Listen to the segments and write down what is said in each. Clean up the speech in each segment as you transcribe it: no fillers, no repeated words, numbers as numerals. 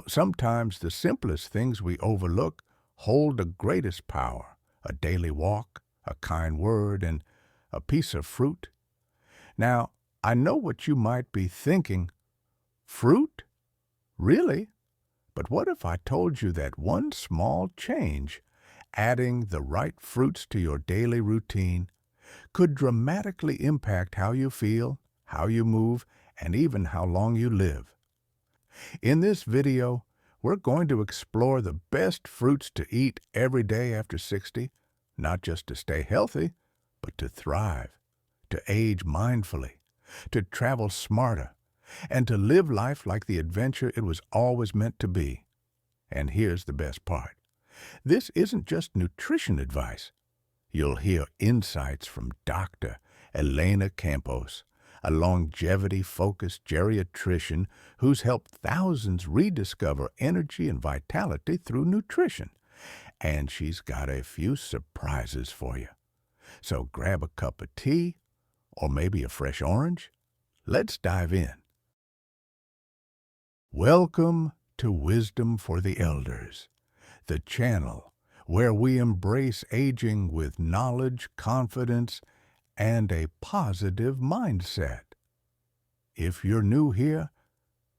Sometimes the simplest things we overlook hold the greatest power. A daily walk, a kind word, and a piece of fruit. Now, I know what you might be thinking. Fruit? Really? But what if I told you that one small change, adding the right fruits to your daily routine, could dramatically impact how you feel, how you move, and even how long you live? In this video, we're going to explore the best fruits to eat every day after 60, not just to stay healthy, but to thrive, to age mindfully, to travel smarter, and to live life like the adventure it was always meant to be. And here's the best part. This isn't just nutrition advice. You'll hear insights from Dr. Elena Campos, a longevity-focused geriatrician who's helped thousands rediscover energy and vitality through nutrition. And she's got a few surprises for you. So grab a cup of tea, or maybe a fresh orange. Let's dive in. Welcome to Wisdom for the Elders, the channel where we embrace aging with knowledge, confidence, and a positive mindset. If you're new here,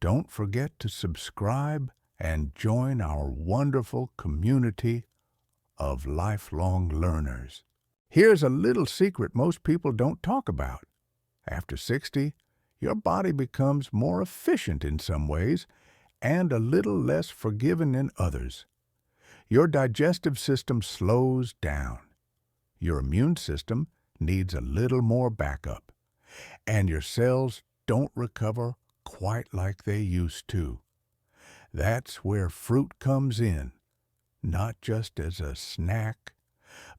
don't forget to subscribe and join our wonderful community of lifelong learners. Here's a little secret most people don't talk about. After 60, your body becomes more efficient in some ways and a little less forgiving in others. Your digestive system slows down. Your immune system needs a little more backup, and your cells don't recover quite like they used to. That's where fruit comes in, not just as a snack,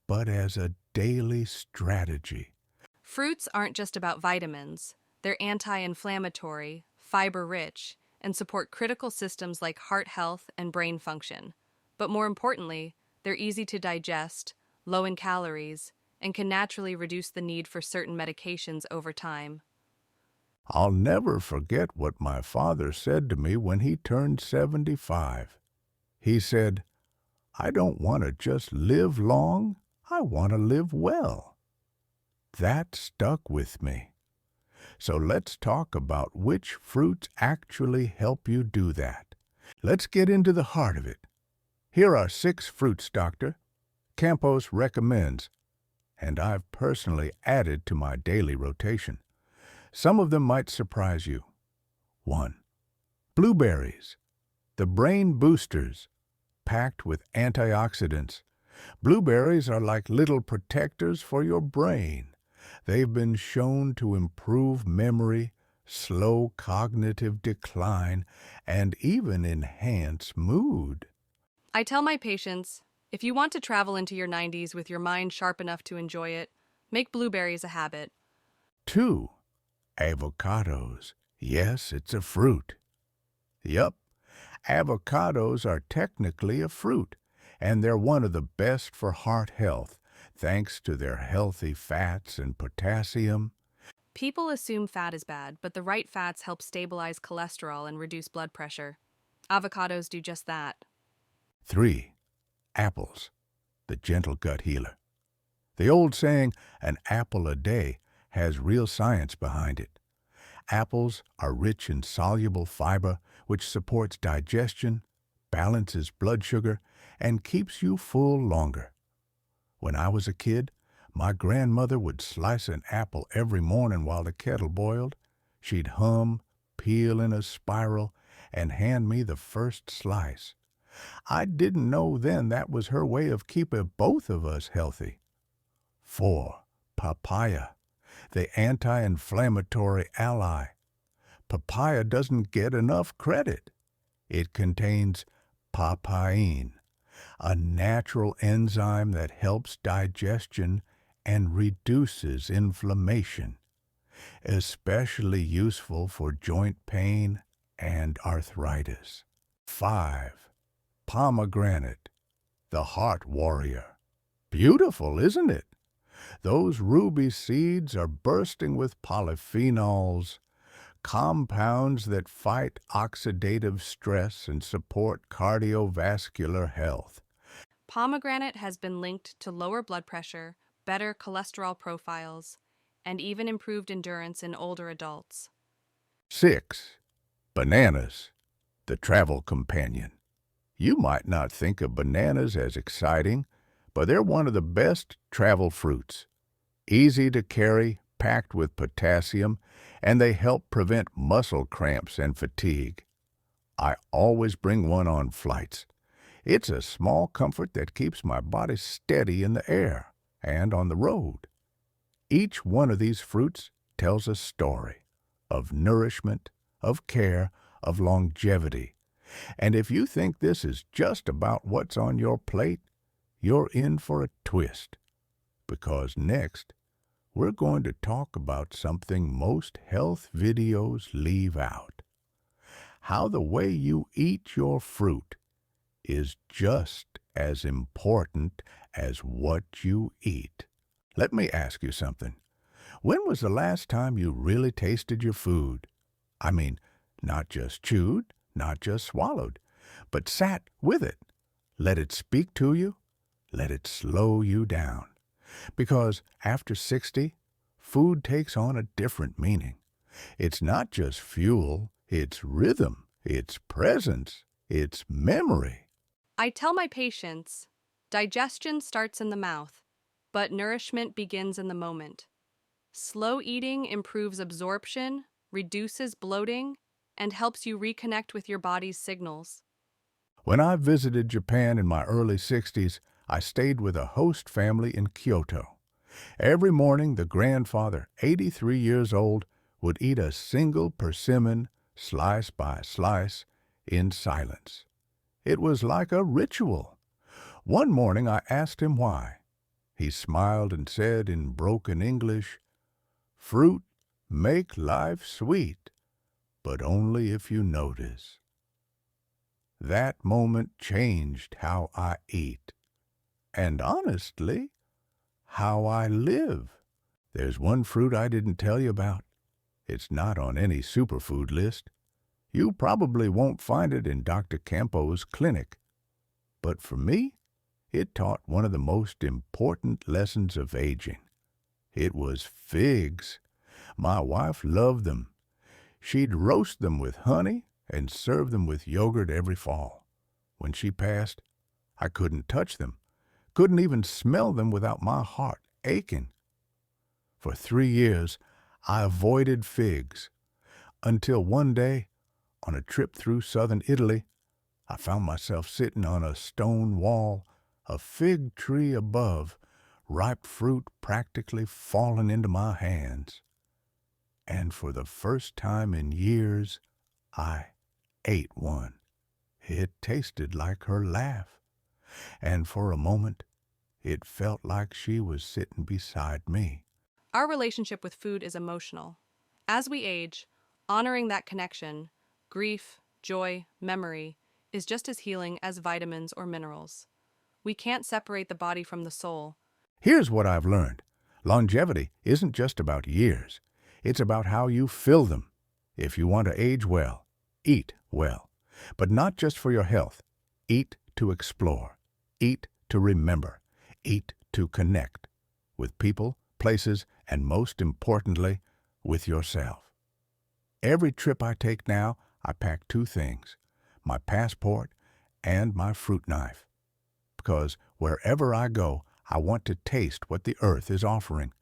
but as a daily strategy. Fruits aren't just about vitamins. They're anti-inflammatory, fiber-rich, and support critical systems like heart health and brain function. But more importantly, they're easy to digest, low in calories, and can naturally reduce the need for certain medications over time. I'll never forget what my father said to me when he turned 75. He said, "I don't want to just live long, I want to live well." That stuck with me. So let's talk about which fruits actually help you do that. Let's get into the heart of it. Here are 6 fruits Dr. Campos recommends, and I've personally added to my daily rotation. Some of them might surprise you. 1. Blueberries, the brain boosters, packed with antioxidants. Blueberries are like little protectors for your brain. They've been shown to improve memory, slow cognitive decline, and even enhance mood. I tell my patients, if you want to travel into your 90s with your mind sharp enough to enjoy it, make blueberries a habit. 2. Avocados. Yes, it's a fruit. Yup, avocados are technically a fruit, and they're one of the best for heart health, thanks to their healthy fats and potassium. People assume fat is bad, but the right fats help stabilize cholesterol and reduce blood pressure. Avocados do just that. 3. Apples, the gentle gut healer. The old saying, an apple a day, has real science behind it. Apples are rich in soluble fiber, which supports digestion, balances blood sugar, and keeps you full longer. When I was a kid, my grandmother would slice an apple every morning while the kettle boiled. She'd hum, peel in a spiral, and hand me the first slice. I didn't know then that was her way of keeping both of us healthy. 4. Papaya, the anti-inflammatory ally. Papaya doesn't get enough credit. It contains papain, a natural enzyme that helps digestion and reduces inflammation, especially useful for joint pain and arthritis. 5. Pomegranate, the heart warrior. Beautiful, isn't it? Those ruby seeds are bursting with polyphenols, compounds that fight oxidative stress and support cardiovascular health. Pomegranate has been linked to lower blood pressure, better cholesterol profiles, and even improved endurance in older adults. 6. Bananas, the travel companion. You might not think of bananas as exciting, but they're one of the best travel fruits. Easy to carry, packed with potassium, and they help prevent muscle cramps and fatigue. I always bring one on flights. It's a small comfort that keeps my body steady in the air and on the road. Each one of these fruits tells a story of nourishment, of care, of longevity. And if you think this is just about what's on your plate, you're in for a twist. Because next, we're going to talk about something most health videos leave out. How the way you eat your fruit is just as important as what you eat. Let me ask you something. When was the last time you really tasted your food? I mean, not just chewed, not just swallowed, but sat with it. Let it speak to you. Let it slow you down. Because after 60, food takes on a different meaning. It's not just fuel, it's rhythm, it's presence, it's memory. I tell my patients, digestion starts in the mouth, but nourishment begins in the moment. Slow eating improves absorption, reduces bloating, and helps you reconnect with your body's signals. When I visited Japan in my early 60s, I stayed with a host family in Kyoto. Every morning, the grandfather, 83 years old, would eat a single persimmon, slice by slice, in silence. It was like a ritual. One morning I asked him why. He smiled and said in broken English, "Fruit make life sweet, but only if you notice." That moment changed how I eat, and honestly, how I live. There's one fruit I didn't tell you about. It's not on any superfood list. You probably won't find it in Dr. Campos' clinic. But for me, it taught one of the most important lessons of aging. It was figs. My wife loved them. She'd roast them with honey and serve them with yogurt every fall. When she passed, I couldn't touch them, couldn't even smell them without my heart aching. For 3 years, I avoided figs, until one day, on a trip through southern Italy, I found myself sitting on a stone wall, a fig tree above, ripe fruit practically falling into my hands. And for the first time in years, I ate one. It tasted like her laugh, and for a moment, it felt like she was sitting beside me. Our relationship with food is emotional. As we age, honoring that connection, grief, joy, memory, is just as healing as vitamins or minerals. We can't separate the body from the soul. Here's what I've learned. Longevity isn't just about years. It's about how you fill them. If you want to age well, eat well. But not just for your health. Eat to explore. Eat to remember. Eat to connect with people, places, and most importantly, with yourself. Every trip I take now, I pack 2 things, my passport and my fruit knife. Because wherever I go, I want to taste what the earth is offering.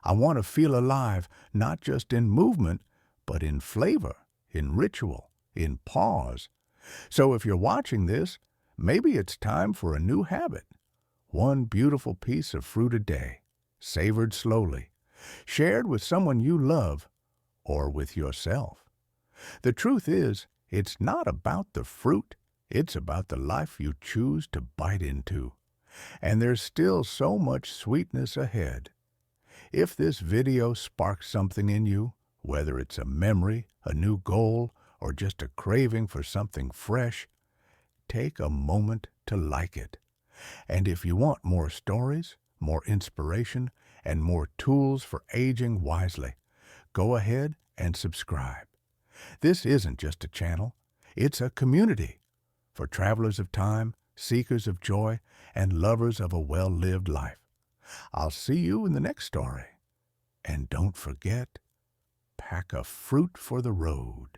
I want to feel alive, not just in movement, but in flavor, in ritual, in pause. So if you're watching this, maybe it's time for a new habit. One beautiful piece of fruit a day, savored slowly, shared with someone you love, or with yourself. The truth is, it's not about the fruit, it's about the life you choose to bite into. And there's still so much sweetness ahead. If this video sparks something in you, whether it's a memory, a new goal, or just a craving for something fresh, take a moment to like it. And if you want more stories, more inspiration, and more tools for aging wisely, go ahead and subscribe. This isn't just a channel, it's a community for travelers of time, seekers of joy, and lovers of a well-lived life. I'll see you in the next story. And don't forget, pack a fruit for the road.